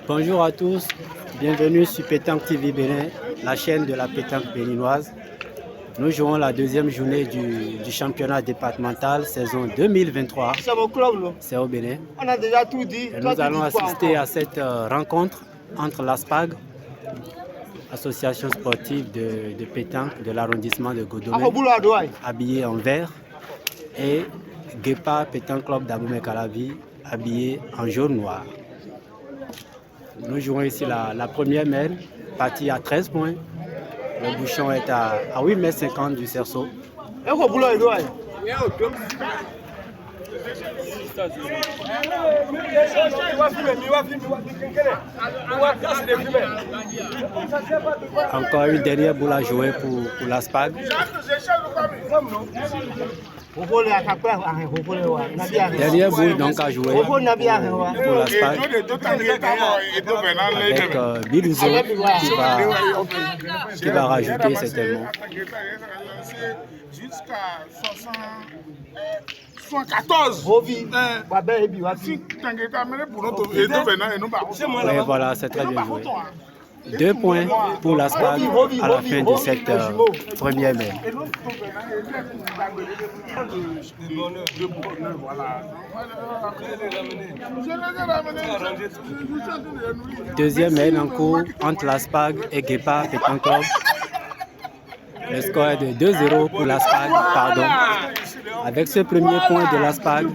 Bonjour à tous, bienvenue sur Pétanque TV Bénin, la chaîne de la pétanque béninoise. Nous jouons la deuxième journée du championnat départemental saison 2023. C'est au Bénin. On a déjà tout dit. Et nous allons assister à cette rencontre entre l'ASPAG, association sportive de pétanque de l'arrondissement de Godomé, habillé en vert, et Guépa Pétanque Club d'Abomey-Calavi, habillé en jaune-noir. Nous jouons ici la première mène, partie à 13 points. Le bouchon est à 8,50 m du cerceau. Encore une dernière boule à jouer pour l'ASPAG. Dernière boule donc à jouer pour l'ASPAG avec Bilouzo qui va rajouter certainement. Jusqu'à 74. Et voilà, c'est très bien joué. 2 points pour l'ASPAG à la fin de cette première main. Deuxième main en cours entre l'ASPAG et Guépa Pétanque Club. Le score est de 2-0 pour l'ASPAG, pardon. Avec ce premier point de l'ASPAG,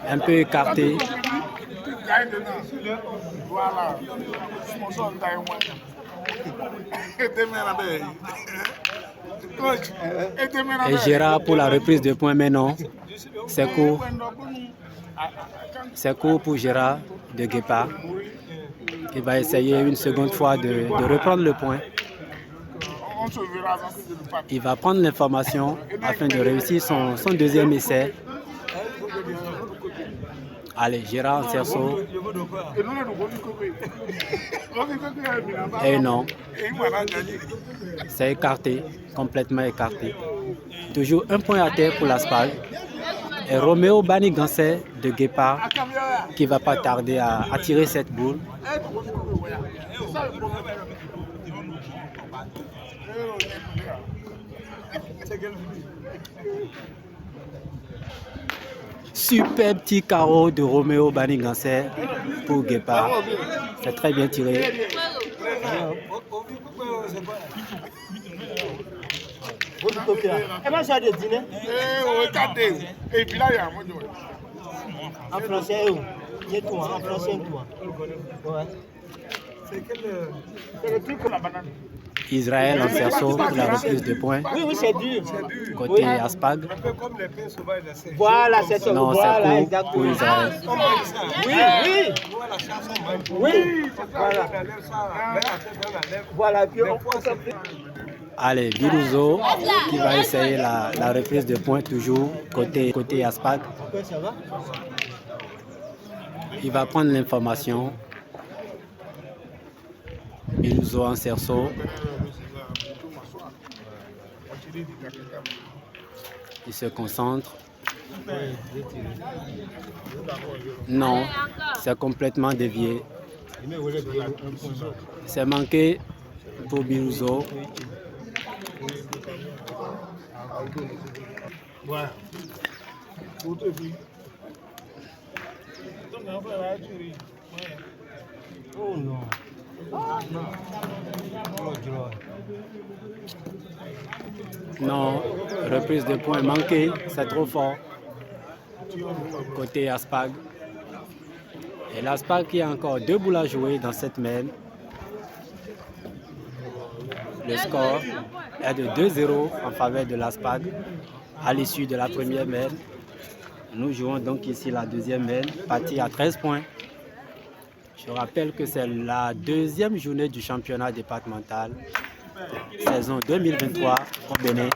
un peu écarté. Et Gérard pour la reprise de points, mais non. C'est court. C'est court pour Gérard de Guépa, qui va essayer une seconde fois de reprendre le point. Il va prendre l'information afin de réussir son deuxième essai. Allez, Gérard en cerceau. Et non. C'est écarté, complètement écarté. Toujours un point à terre pour l'ASPAG. Et Roméo Banigansé de Guépa qui va pas tarder à tirer cette boule. Super petit carreau de Roméo Banigansé pour Guépa. C'est très bien tiré. En français, en français, Israël en cerceau pour la reprise de points. Oui, c'est dur. Côté ASPAG. Voilà, c'est ça. Non, c'est court pour Israël. Oui. Voilà. Allez, Bilouzo qui va essayer la reprise de points toujours côté ASPAG. Il va prendre l'information. Bilouzo en cerceau. Il se concentre. Non, c'est complètement dévié. C'est manqué pour Bilouzo. Oh non. Non, reprise de points manquée, c'est trop fort. Côté ASPAG. Et l'ASPAG qui a encore 2 boules à jouer dans cette main. Le score est de 2-0 en faveur de l'ASPAG à l'issue de la première main. Nous jouons donc ici la deuxième main, partie à 13 points. Je rappelle que c'est la deuxième journée du championnat départemental, saison 2023 au Bénin.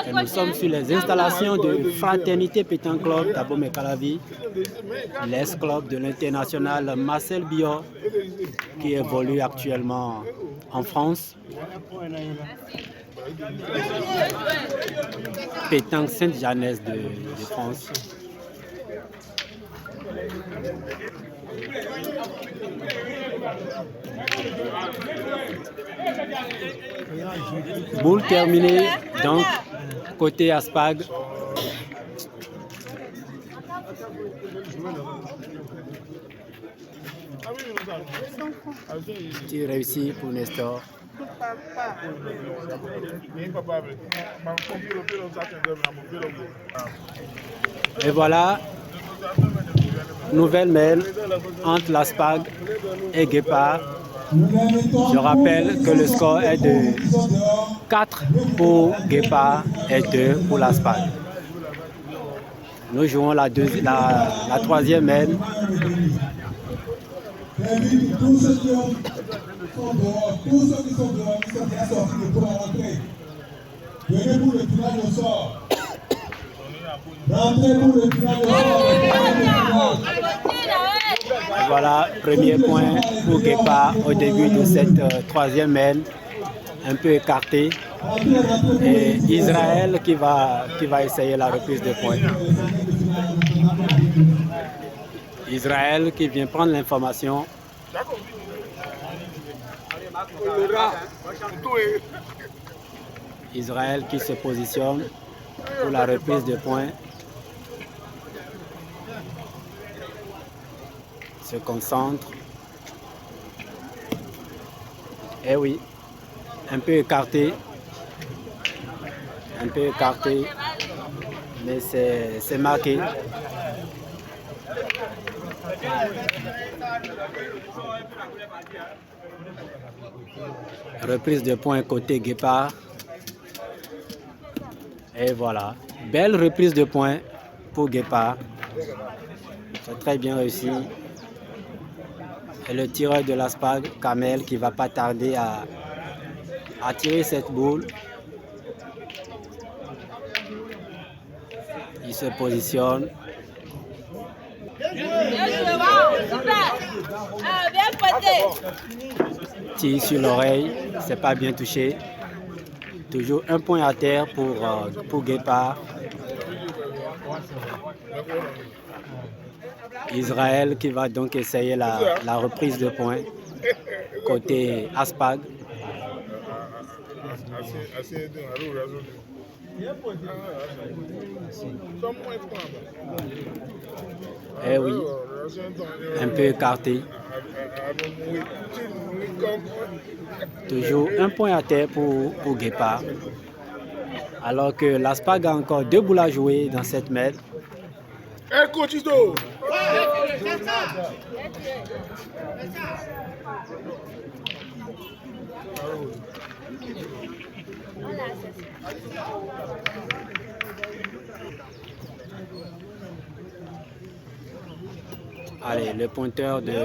Et nous sommes sur les installations de Fraternité Pétanque Club d'Abomey-Calavi, l'ex-club de l'international Marcel Biot, qui évolue actuellement en France. Pétanque Sainte-Jeannesse de France. Boule terminée, donc côté Aspag. Tu réussis pour Nestor. Et voilà, nouvelle mail entre l'Aspag et Guépard. Je rappelle que le score est de 4 pour Guépard et 2 pour l'Aspag. Nous jouons la troisième mail. Tous ceux qui sont dehors, tous ceux qui sont dehors, qui sont bien sortis pour la rentrée. Venez pour le tirage au sort. Rentrez pour le tirage au sort. Voilà, premier point pour Guépard au début de cette troisième mail, un peu écarté. Et Israël qui va essayer la reprise de points. Israël qui vient prendre l'information. Israël qui se positionne pour la reprise de points. Se concentre. Eh oui, un peu écarté. Un peu écarté. Mais c'est marqué. Reprise de points côté Guépard. Et voilà. Belle reprise de points pour Guépard. C'est très bien réussi. Et le tireur de l'Aspag, Kamel, qui ne va pas tarder à tirer cette boule. Il se positionne. Tire sur l'oreille, c'est pas bien touché. Toujours un point à terre pour Guépard. Israël qui va donc essayer la reprise de points côté Aspag. Eh oui, un peu écarté. Toujours un point à terre pour Guépard. Alors que l'Aspag a encore 2 boules à jouer dans cette mail. Allez, le pointeur de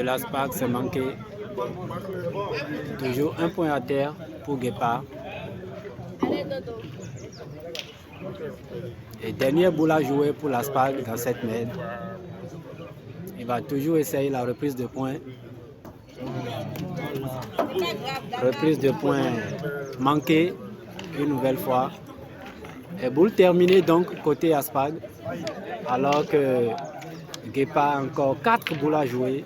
l'Aspag s'est manqué. Toujours un point à terre pour Guépard. Et dernière boule à jouer pour l'Aspag dans cette mail. Il va toujours essayer la reprise de points. Reprise de points manquée une nouvelle fois. Et boule terminée donc côté Aspag. Alors que Guépard a encore 4 boules à jouer.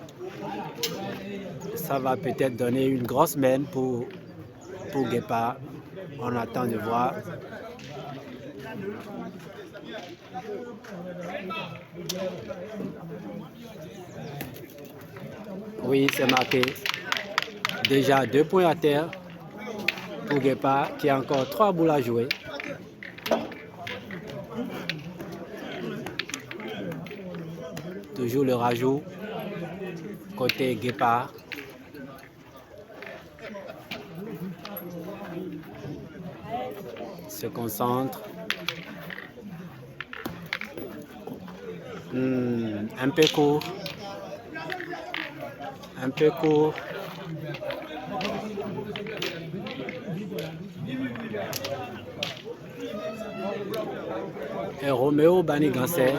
Ça va peut-être donner une grosse main pour Guépard. On attend de voir. Oui, c'est marqué. Déjà 2 points à terre pour Guépard qui a encore 3 boules à jouer. Toujours le rajout côté Guépard. Se concentre. Un peu court. Un peu court. Et Roméo Banigansé,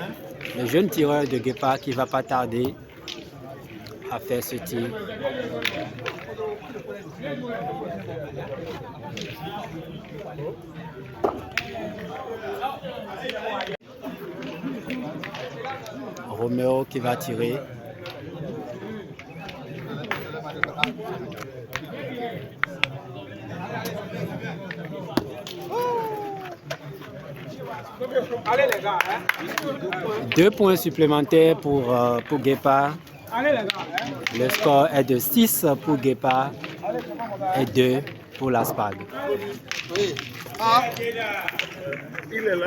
le jeune tireur de Guépard qui ne va pas tarder a fait ce tir. Roméo qui va tirer. Allez les gars, hein? 2 points supplémentaires pour Guépard. Allez les gars, hein? Le score est de 6 pour Guépard et 2 pour la SPAG. Oui. Ah. Il est là.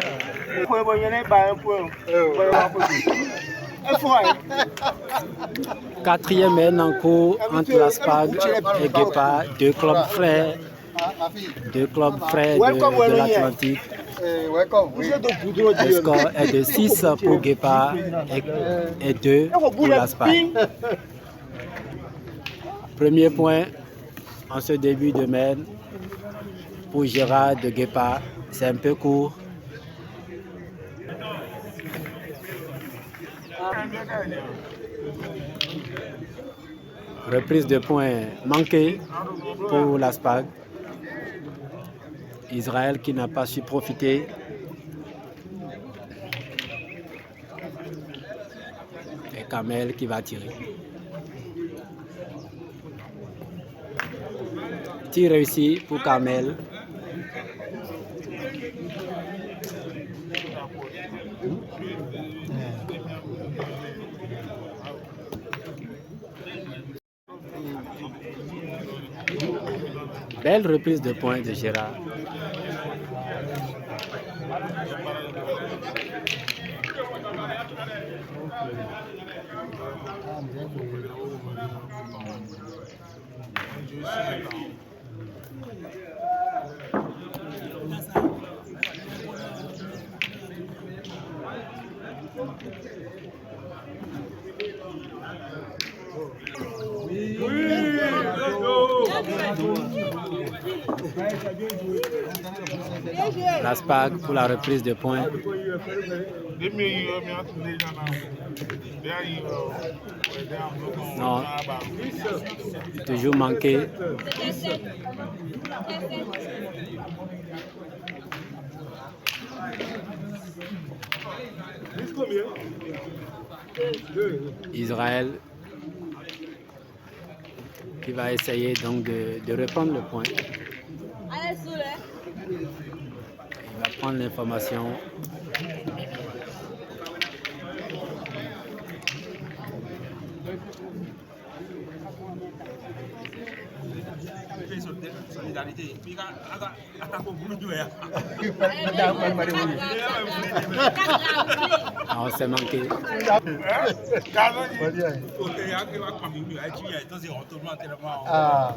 Quatrième mène en cours entre la SPAG et Guépard, deux clubs frères de l'Atlantique. Le score est de 6 pour Guépard et 2 pour la SPAG. Premier point en ce début de mène pour Gérard de Guépard. C'est un peu court. Reprise de points manquée pour la SPAG. Israël qui n'a pas su profiter. Et Kamel qui va tirer. Tir réussi pour Kamel. Belle reprise de points de Gérard. La SPAG pour la reprise de points. Non, toujours manqué. Israël qui va essayer donc de reprendre le point. Il va prendre l'information. On s'est manqué. Ah.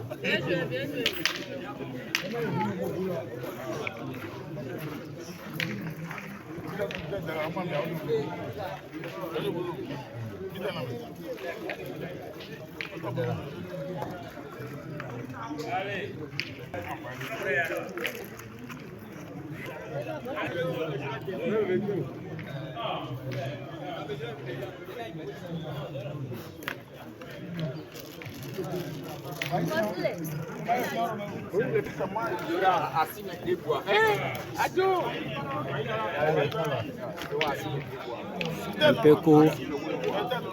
Un peu court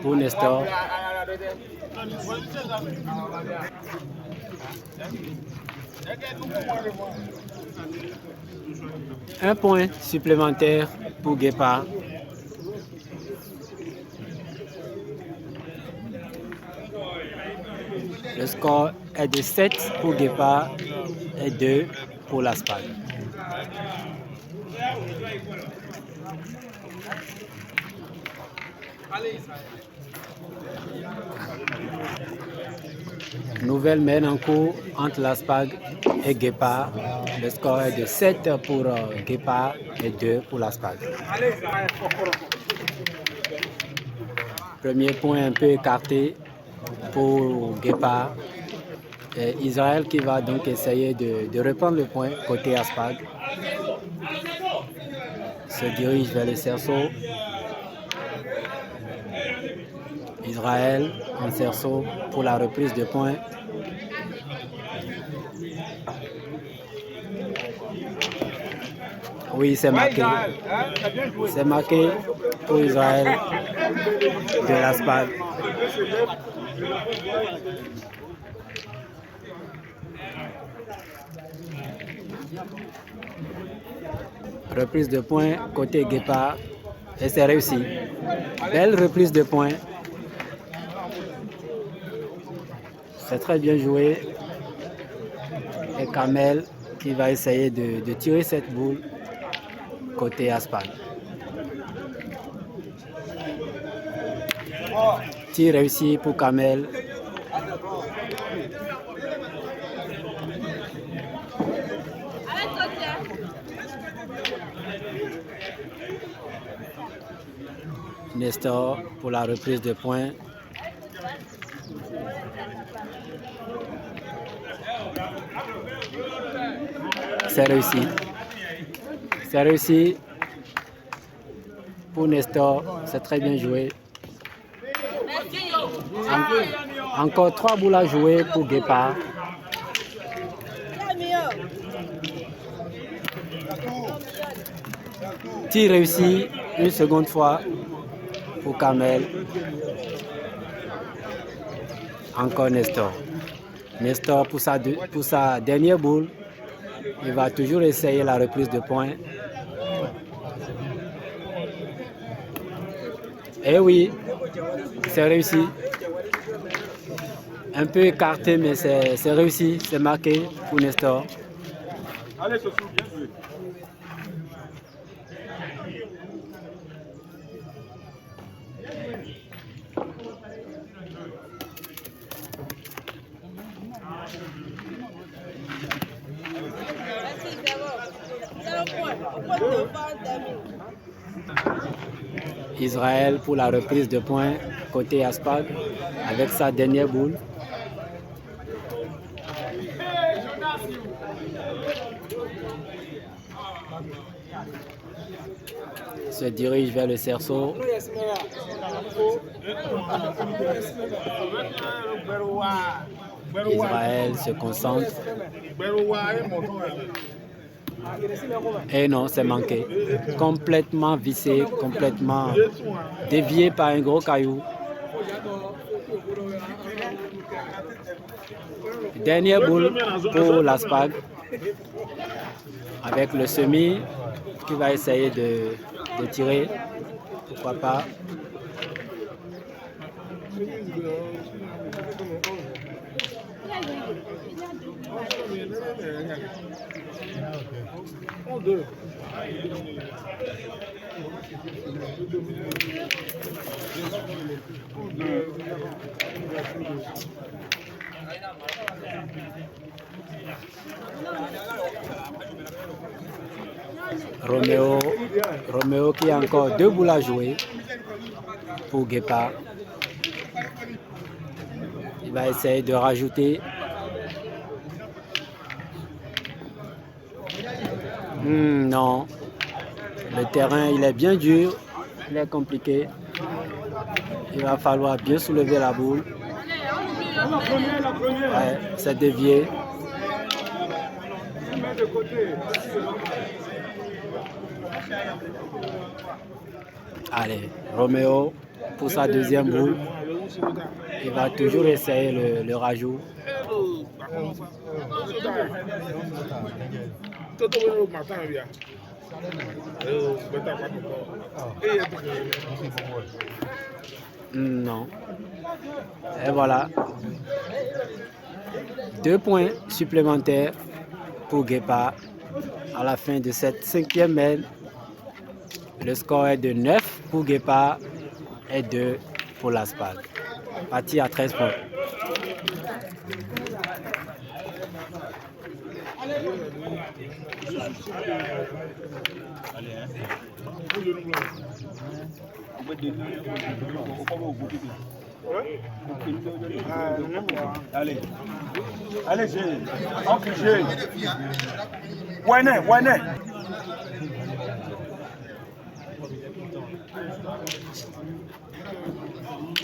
pour Nestor. Un point supplémentaire pour Guépard. Le score est de 7 pour Guépard et 2 pour la SPAG. Nouvelle mène en cours entre la SPAG et Guépard. Le score est de 7 pour Guépard et 2 pour la SPAG. Premier point un peu écarté pour Guépard. Et Israël qui va donc essayer de reprendre le point côté Aspag. Se dirige vers le cerceau. Israël en cerceau pour la reprise de points. Oui, c'est marqué. C'est marqué pour Israël de l'Aspag. Reprise de points côté Guépard et c'est réussi. Belle reprise de points. C'est très bien joué. Et Kamel qui va essayer de tirer cette boule côté Aspag. Tir réussi pour Kamel. Nestor pour la reprise de points. C'est réussi. C'est réussi pour Nestor. C'est très bien joué. Encore 3 boules à jouer pour Guépard. Tir réussi une seconde fois pour Kamel. Encore Nestor. Nestor pour sa dernière boule. Il va toujours essayer la reprise de points. Et oui, c'est réussi. Un peu écarté, mais c'est réussi. C'est marqué pour Nestor. Allez, Sossou, bien joué. Israël pour la reprise de points côté Aspag avec sa dernière boule. Se dirige vers le cerceau. Israël se concentre. Et non, c'est manqué. Complètement vissé, complètement dévié par un gros caillou. Dernière boule pour l'Aspag. Avec le semi qui va essayer de tirer. Pourquoi pas. Roméo qui a encore 2 boules à jouer pour Guépard. Il va essayer de rajouter. Non. Le terrain, il est bien dur. Il est compliqué. Il va falloir bien soulever la boule. Ouais, c'est dévié. Allez, Roméo pour sa deuxième boule. Il va toujours essayer le rajout. Non. Et voilà. 2 points supplémentaires pour Guépard à la fin de cette 5e mène. Le score est de 9 pour Guépard et 2 pour l'Aspag. Parti à 13 points. Allez, allez, j'ai. Ouais,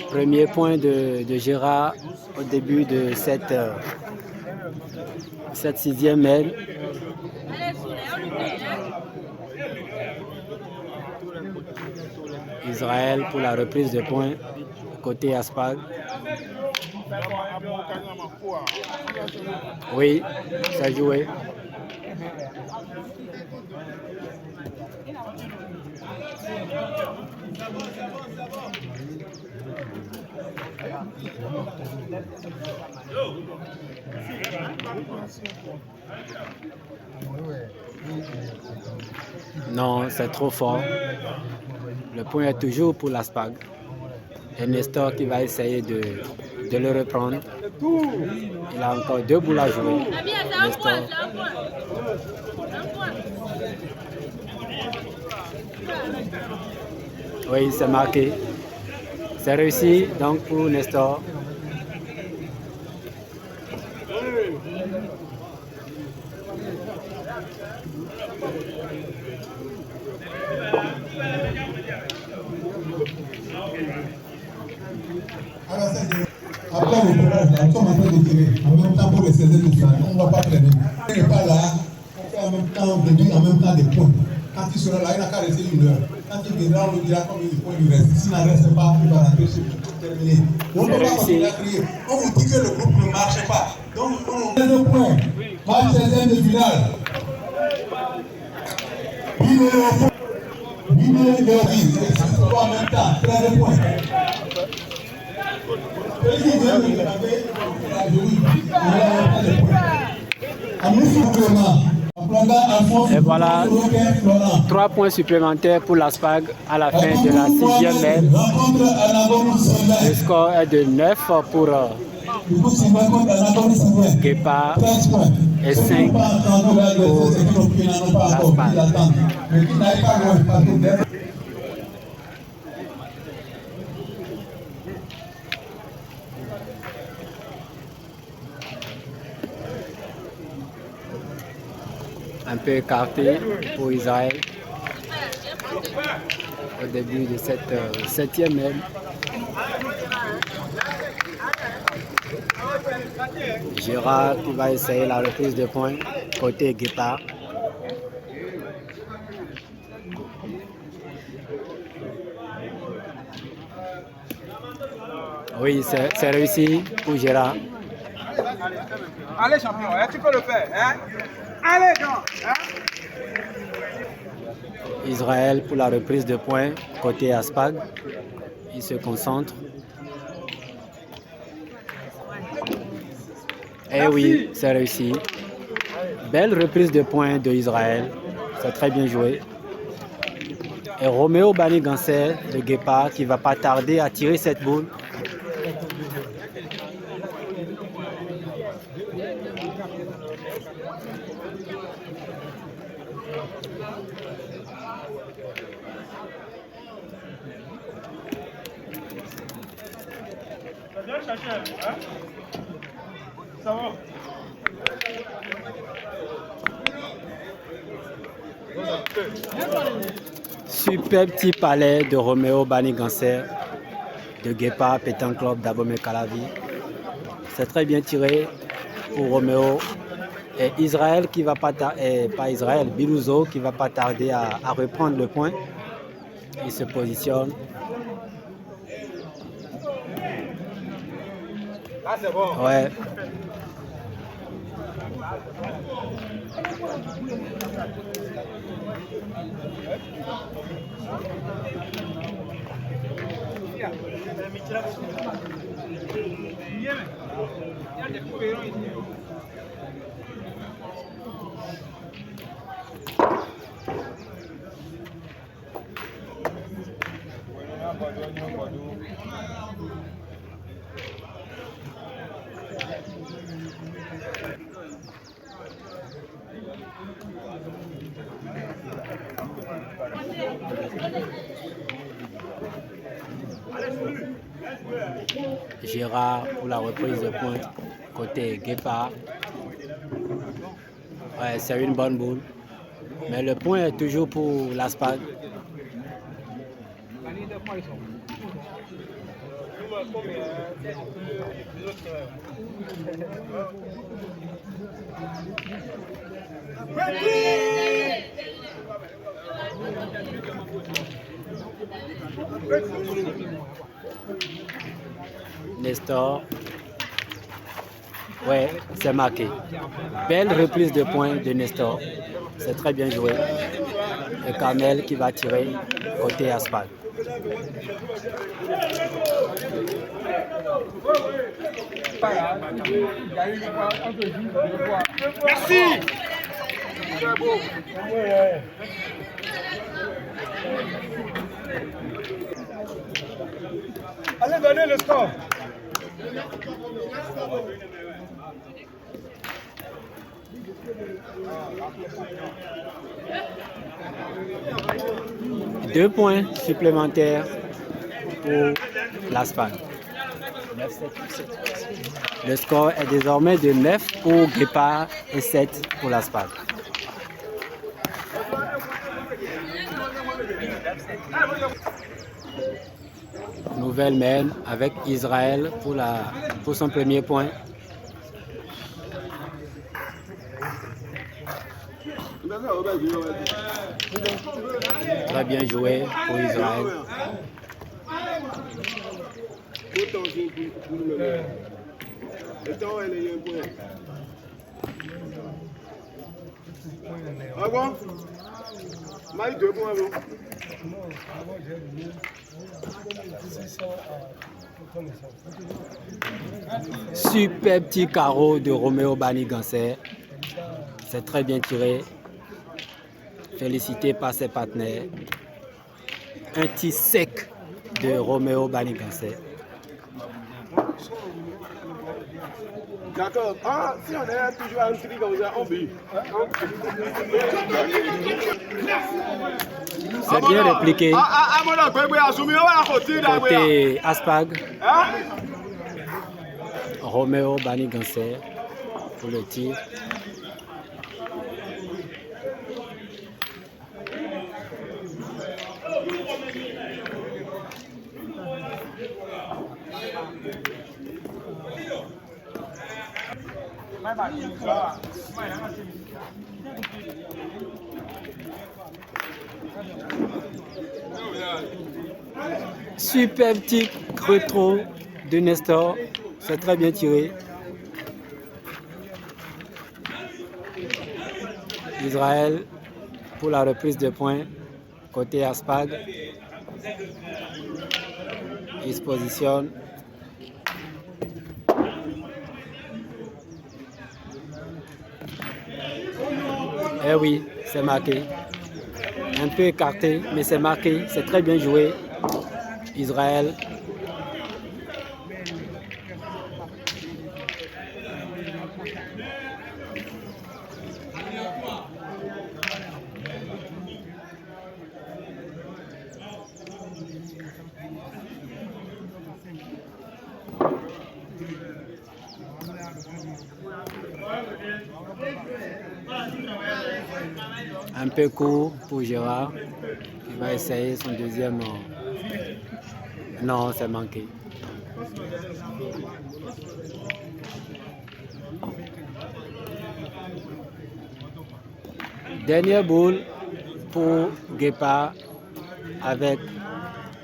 Premier point de Gérard au début de cette sixième aile. Israël pour la reprise de points côté Aspag. Oui, ça joué. Non, c'est trop fort. Le point est toujours pour l'Aspag. Et Nestor qui va essayer de le reprendre. Il a encore 2 boules à jouer. Nestor. Oui, c'est marqué. C'est réussi donc pour Nestor. Après le courage, nous sommes en train de tirer. En même temps, pour les saisir tout ça, on ne va pas traîner. Il n'est pas là, on fait en même temps, réduit en même temps des points. Quand il sera là, il n'a qu'à rester 1 heure. Quand il viendra, on lui dira combien de points il reste. S'il n'en reste pas, il va rentrer chez lui pour terminer. On ne peut pas continuer à crier. On vous dit que le groupe ne marche pas. Donc, on a 2 points. Match 16e de finale. Bimé et Léovis, ils sont en même temps, 13 points. Et voilà 3 points supplémentaires pour l'Aspag à la fin de la 6e aile. Le score est de 9 pour Guépard et 5 pour l'Aspag. Un peu écarté pour Israël au début de cette 7e aile. Gérard qui va essayer la reprise de points côté Guépard. Oui, c'est réussi pour Gérard. Allez champion, hein, tu peux le faire. Hein? Allez donc. Hein? Israël pour la reprise de points côté Aspag. Il se concentre. Eh oui, c'est réussi. Belle reprise de points de Israël. C'est très bien joué. Et Roméo Bani-Ganser de Guépard qui ne va pas tarder à tirer cette boule. Ça va? Super petit palais de Roméo Bani-Ganser de Guépard Pétanque Club d'Abomey Calavi. C'est très bien tiré pour Roméo. Et Israël qui va pas tarder, pas Israël, Bilouzo qui va pas tarder à reprendre le point. Il se positionne. Là c'est bon. Ouais. Gérard pour la reprise de pointe côté Guépard. Ouais, c'est une bonne boule. Mais le point est toujours pour l'Aspag. Nestor. Ouais, c'est marqué. Belle reprise de points de Nestor. C'est très bien joué. Et Kamel qui va tirer côté Aspal. Merci. Allez, donnez le score. Deux points supplémentaires pour l'Aspal. Le score est désormais de 9 pour Guépard et 7 pour l'Aspal. Nouvelle mène avec Israël pour son premier point. Très bien joué pour Israël. Ah bon? Maï 2 points. Super petit carreau de Roméo Banigancer. C'est très bien tiré. Félicité par ses partenaires. Un tir sec de Roméo Banigancer. D'accord. Ah, si on est toujours à un tri comme ça, on vit. C'est bien répliqué. Côté Aspag. Roméo Banigancer pour le tir. Super petit retro de Nestor, c'est très bien tiré. Israël pour la reprise de points côté Aspag. Il se positionne. Eh oui, c'est marqué. Un peu écarté, mais c'est marqué. C'est très bien joué. Israël. Un peu court pour Gérard. Il va essayer son deuxième. Non, c'est manqué. Dernière boule pour Guépard avec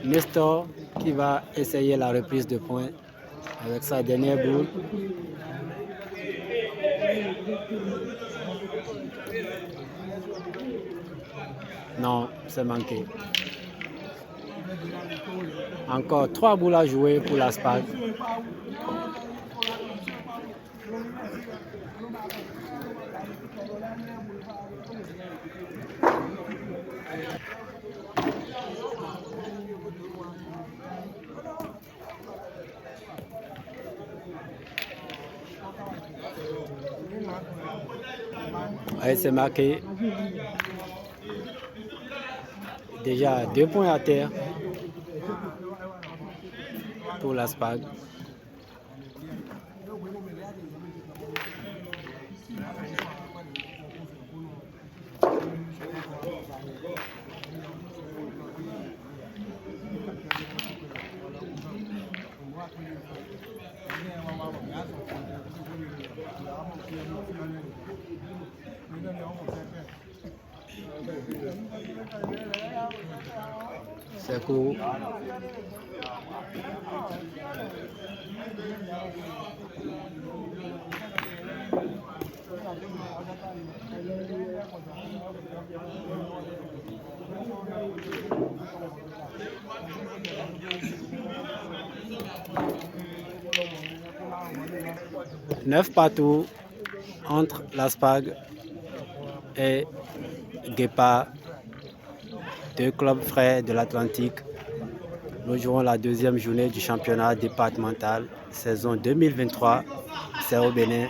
Nestor qui va essayer la reprise de points avec sa dernière boule. Non, c'est manqué. Encore 3 boules à jouer pour l'Aspag. Allez, c'est marqué. Déjà 2 points à terre pour l'Aspag. C'est court. Neuf partout entre l'Aspag et Guépard, deux clubs frères de l'Atlantique. Nous jouons la deuxième journée du championnat départemental, saison 2023, c'est au Bénin.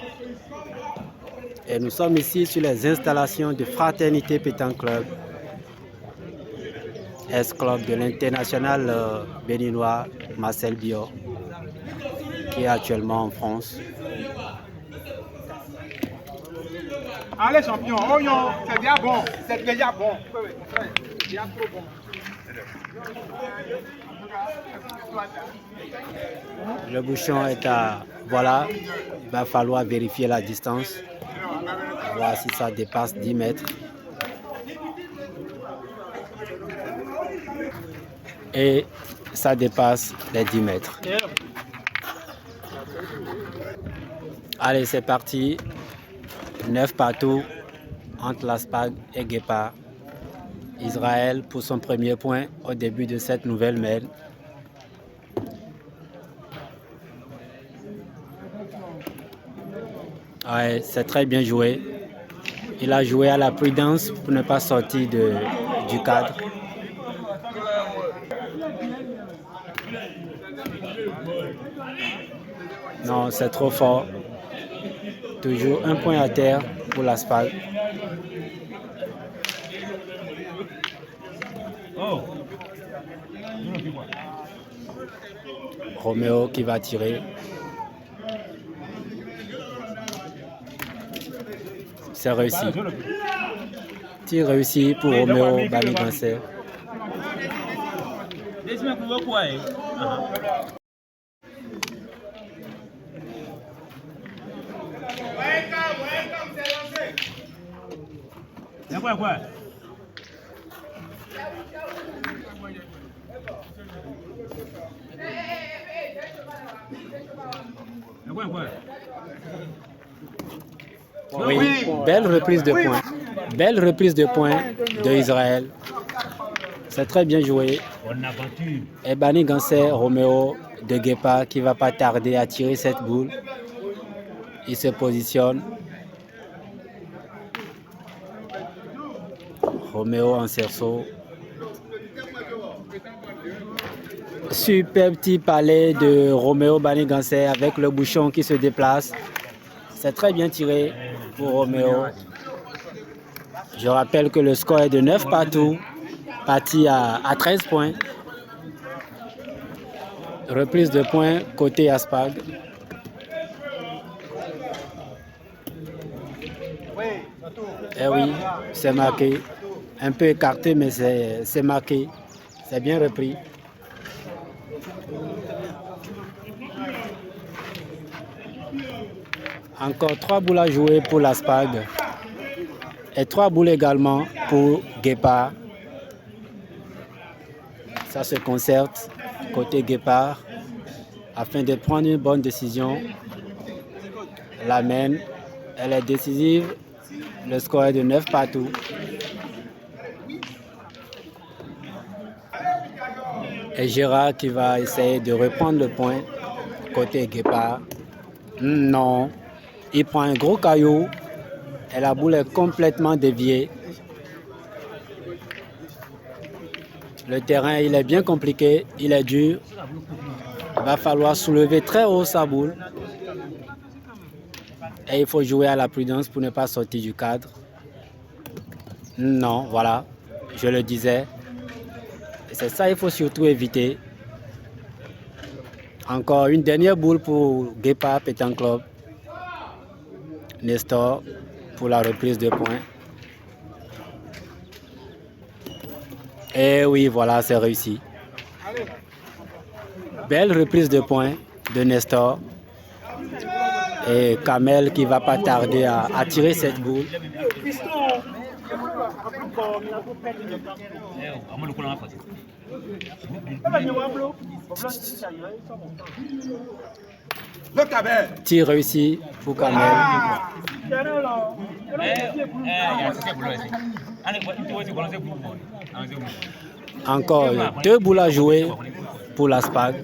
Et nous sommes ici sur les installations de Fraternité Pétanque Club, ex-club de l'international béninois Marcel Biot, qui est actuellement en France. Allez champion, oh non, c'est déjà bon, c'est déjà bon. C'est déjà trop bon. Le bouchon est à... Voilà, il va falloir vérifier la distance, voir si ça dépasse 10 mètres. Et ça dépasse les 10 mètres. Allez, c'est parti. 9 partout entre l'Aspag et Guépard. Israël pour son premier point au début de cette nouvelle mène. Ouais, c'est très bien joué. Il a joué à la prudence pour ne pas sortir du cadre. Non, c'est trop fort. Toujours un point à terre pour l'Aspag. Roméo qui va tirer. C'est réussi. Tir réussi pour Roméo Banigansé. Oui, belle reprise de points. Belle reprise de points de Israël. C'est très bien joué. Et Banigansé, Roméo de Guépard qui ne va pas tarder à tirer cette boule. Il se positionne. Roméo en cerceau. Super petit palais de Roméo Banigansé avec le bouchon qui se déplace. C'est très bien tiré pour Roméo. Je rappelle que le score est de 9 partout, parti à 13 points. Reprise de points côté Aspag. Eh oui, c'est marqué. Un peu écarté, mais c'est marqué. C'est bien repris. Encore 3 boules à jouer pour l'Aspag. Et 3 boules également pour Guépard. Ça se concerte côté Guépard afin de prendre une bonne décision. La mène, elle est décisive. Le score est de 9 partout. Et Gérard qui va essayer de reprendre le point côté Guépard. Non, il prend un gros caillou et la boule est complètement déviée. Le terrain, il est bien compliqué, il est dur. Il va falloir soulever très haut sa boule. Et il faut jouer à la prudence pour ne pas sortir du cadre. Non, voilà, je le disais. C'est ça qu'il faut surtout éviter. Encore une dernière boule pour Guépard Pétanque Club. Nestor pour la reprise de points. Et oui, voilà, c'est réussi. Belle reprise de points de Nestor. Et Kamel qui ne va pas tarder à tirer cette boule. Tir réussi pour Kamel. Encore 2 boules à jouer pour l'Aspag.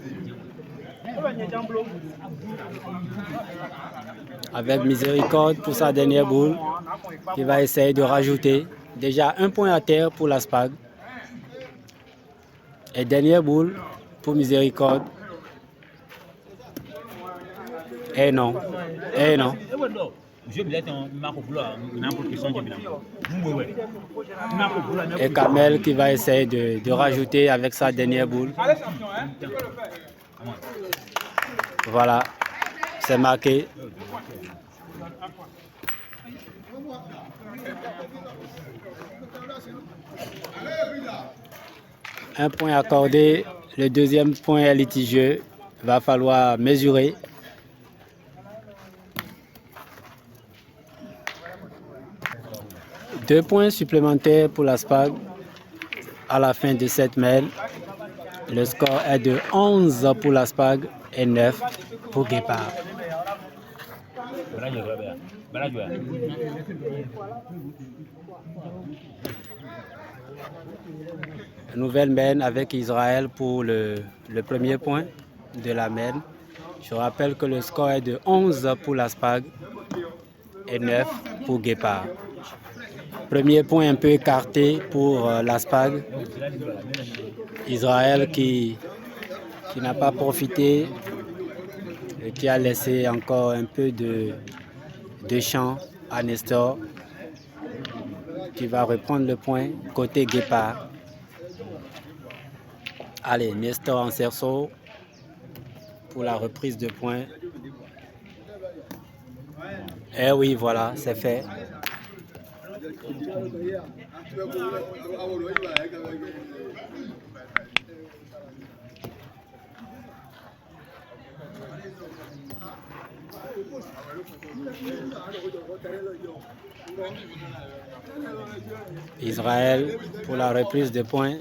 Avec Miséricorde pour sa dernière boule, qui va essayer de rajouter. Déjà 1 point à terre pour l'Aspag. Et dernière boule pour Miséricorde. Et non. Et non. Et Kamel qui va essayer de rajouter avec sa dernière boule. Voilà, c'est marqué. Un point accordé, le deuxième point est litigieux. Il va falloir mesurer. Deux points supplémentaires pour l'Aspag à la fin de cette mêle. Le score est de 11 pour l'Aspag et 9 pour Guépard. Nouvelle mène avec Israël pour le premier point de la mène. Je rappelle que le score est de 11 pour l'Aspag et 9 pour Guépard. Premier point un peu écarté pour l'Aspag. Israël qui n'a pas profité et qui a laissé encore un peu de champ à Nestor, qui va reprendre le point côté Guépard. Allez, Nestor en cerceau pour la reprise de point. Eh oui, voilà, c'est fait. Israël pour la reprise de points.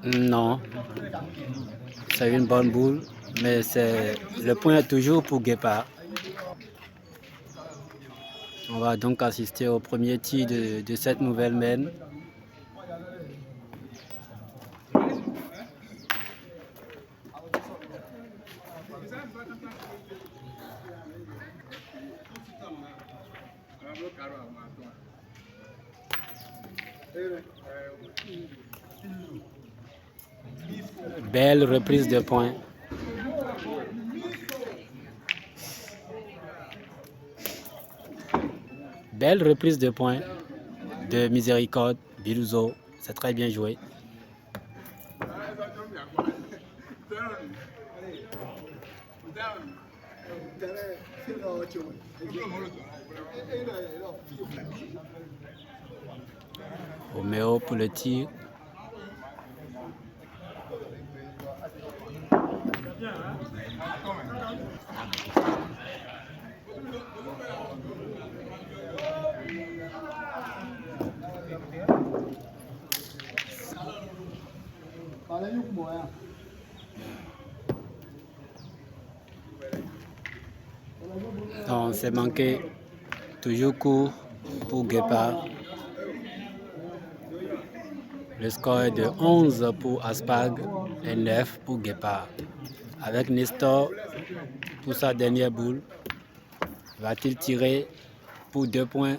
Non, c'est une bonne boule, mais le point est toujours pour Guépard. On va donc assister au premier tir de cette nouvelle mène. Belle reprise de points. Belle reprise de points de Miséricorde, Bilouzo. C'est très bien joué. Roméo pour le tir. Non, c'est manqué. Toujours court pour Guépard. Le score est de 11 pour Aspag et 9 pour Guépard. Avec Nestor pour sa dernière boule. Va-t-il tirer pour 2 points?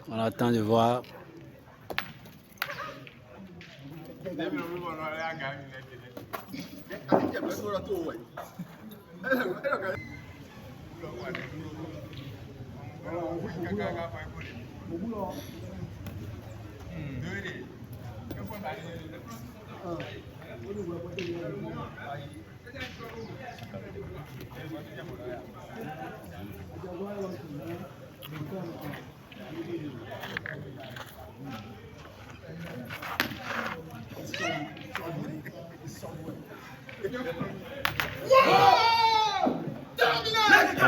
On attend de voir.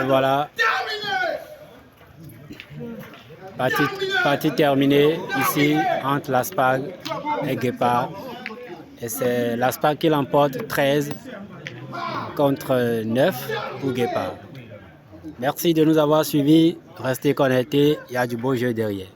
voilà. Partie terminée ici entre l'Aspag et Guépard. Et c'est l'Aspag qui l'emporte 13 contre 9 pour Guépard. Merci de nous avoir suivis. Restez connectés, il y a du beau jeu derrière.